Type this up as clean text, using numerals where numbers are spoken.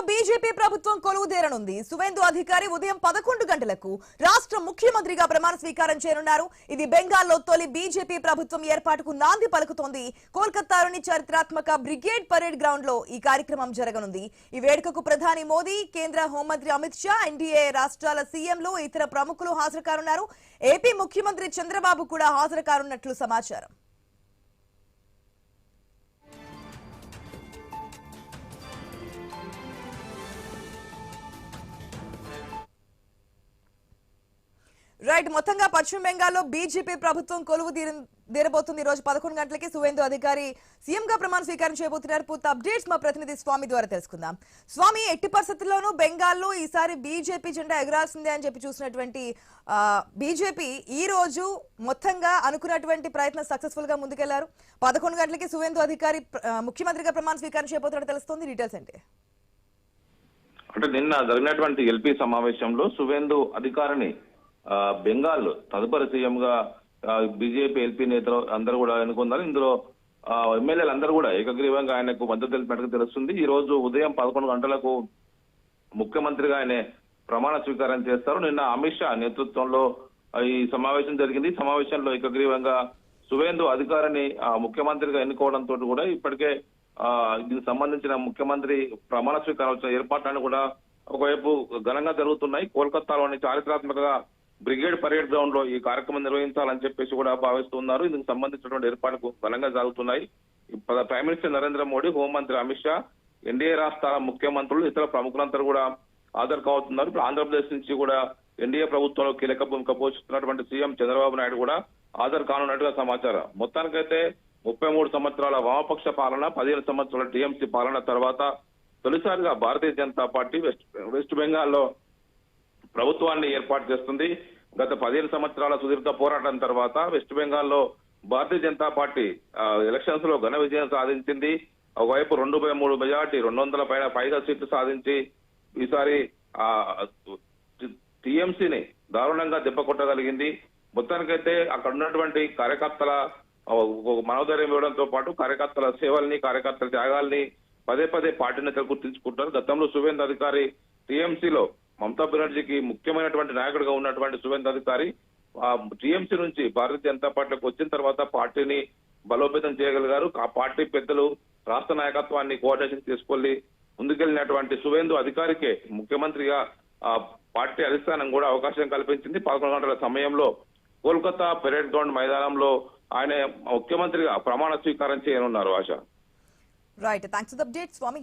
BJP ప్రభుత్వం కొలువుదేరనుంది. సువేందు అధికారి ఉదయం 11 గంటలకు రాష్ట్ర ముఖ్యమంత్రిగా ప్రమాణ స్వీకారం చేయనున్నారు. ఇది బెంగాల్లో తొలి బీజేపీ ప్రభుత్వం ఏర్పాటుకు నాంది పలుకుతోంది. కోల్కతాలోని చారిత్రాత్మక బ్రిగేడ్ పరేడ్ గ్రౌండ్ లో ఈ కార్యక్రమం జరగనుంది. ఈ వేడుకకు ప్రధాని మోదీ, కేంద్ర హోంమంత్రి అమిత్ షా, ఎన్డీఏ రాష్ట్రాల సీఎంలు, ఇతర ప్రముఖులు హాజరు కానున్నారు. ఏపీ ముఖ్యమంత్రి చంద్రబాబు కూడా హాజరు కానున్నట్లు సమాచారం. రైట్, మొత్తంగా పశ్చిమ బెంగాల్లో బీజేపీ ప్రభుత్వం కొలువు తీరబోతుంది. ఈ రోజు 11 గంటలకి సువేందు అధికారి సీఎం గా ప్రమాణ స్వీకారం చేయబోతున్నారు. పూర్తి అప్డేట్స్ మా ప్రతినిధి స్వామి ద్వారా తెలుసుకుందాం. స్వామి, ఎట్టి పరిస్థితుల్లోనూ బెంగాల్లో ఈసారి బీజేపీ జెండా ఎగరాల్సిందే అని చెప్పి చూసినటువంటి బీజేపీ ఈ రోజు మొత్తంగా అనుకున్నటువంటి ప్రయత్నం సక్సెస్ఫుల్ గా ముందుకెళ్లారు. 11 గంటలకి సువేందు అధికారి ముఖ్యమంత్రిగా ప్రమాణ స్వీకారం చేయబోతున్నట్టు తెలుస్తుంది. డీటెయిల్స్ ఏంటి? అంటే నిన్న జరిగినటువంటి ఎల్పీ సమావేశంలో సువేందు అధికారిని బెంగాల్ తదుపరి సీఎం గా బీజేపీ ఎల్పీ నేతలు అందరూ కూడా ఎన్నుకున్నారు. ఇందులో ఎమ్మెల్యేలు అందరూ కూడా ఏకగ్రీవంగా ఆయనకు మద్దతు తెలిపినట్టు తెలుస్తుంది. ఈ రోజు ఉదయం 11 గంటలకు ముఖ్యమంత్రిగా ఆయన ప్రమాణ స్వీకారం చేస్తారు. నిన్న అమిత్ షా నేతృత్వంలో ఈ సమావేశం జరిగింది. సమావేశంలో ఏకగ్రీవంగా సువేందు అధికారిని ముఖ్యమంత్రిగా ఎన్నుకోవడంతో కూడా ఇప్పటికే దీనికి సంబంధించిన ముఖ్యమంత్రి ప్రమాణ స్వీకారం ఏర్పాట్లను కూడా ఒకవైపు ఘనంగా జరుగుతున్నాయి. కోల్కతాలోని చారిత్రాత్మక బ్రిగేడ్ పరేడ్ గ్రౌండ్ లో ఈ కార్యక్రమం నిర్వహించాలని చెప్పేసి కూడా భావిస్తున్నారు. ఇందుకు సంబంధించినటువంటి ఏర్పాట్లు ఘనంగా జరుగుతున్నాయి. ప్రైమ్ మినిస్టర్ నరేంద్ర మోడీ, హోంమంత్రి అమిత్ షా, ఎన్డీఏ రాష్ట్రాల ముఖ్యమంత్రులు, ఇతర ప్రముఖులందరూ కూడా హాజరు కావుతున్నారు. ఇప్పుడు ఆంధ్రప్రదేశ్ నుంచి కూడా ఎన్డీఏ ప్రభుత్వంలో కీలక భూమిక పోషిస్తున్నటువంటి సీఎం చంద్రబాబు నాయుడు కూడా హాజరు కానున్నట్టుగా సమాచారం. మొత్తానికైతే 33 సంవత్సరాల వామపక్ష పాలన, 15 సంవత్సరాల టీఎంసీ పాలన తర్వాత తొలిసారిగా భారతీయ జనతా పార్టీ వెస్ట్ బెంగాల్లో ప్రభుత్వాన్ని ఏర్పాటు చేస్తుంది. గత 15 సంవత్సరాల సుదీర్ఘ పోరాటం తర్వాత వెస్ట్ బెంగాల్లో భారతీయ జనతా పార్టీ ఎలక్షన్స్ లో ఘన విజయం సాధించింది. ఒకవైపు 2/3 మెజార్టీ, 200 పైగా సీట్లు సాధించి ఈసారి టీఎంసీని దారుణంగా దెబ్బకొట్టగలిగింది. మొత్తానికైతే అక్కడ ఉన్నటువంటి కార్యకర్తల మనోధైర్యం ఇవ్వడంతో పాటు కార్యకర్తల సేవల్ని, కార్యకర్తల త్యాగాల్ని పదే పార్టీ నేతలు గుర్తించుకుంటారు. గతంలో సువేందు అధికారి టీఎంసీలో మమతా బెనర్జీకి ముఖ్యమైనటువంటి నాయకుడిగా ఉన్నటువంటి సువేందు అధికారి టీఎంసీ నుంచి భారతీయ జనతా పార్టీకి వచ్చిన తర్వాత పార్టీని బలోపేతం చేయగలిగారు. ఆ పార్టీ పెద్దలు రాష్ట్ర నాయకత్వాన్ని కోఆర్డినేషన్ తీసుకెళ్లి ముందుకెళ్లినటువంటి సువేందు అధికారికే ముఖ్యమంత్రిగా పార్టీ అధిష్టానం కూడా అవకాశం కల్పించింది. 11 గంటల సమయంలో కోల్కతా పరేడ్ గ్రౌండ్ మైదానంలో ఆయన ముఖ్యమంత్రిగా ప్రమాణ స్వీకారం చేయనున్నారు. ఆశ. Right, thanks for the update Swamy.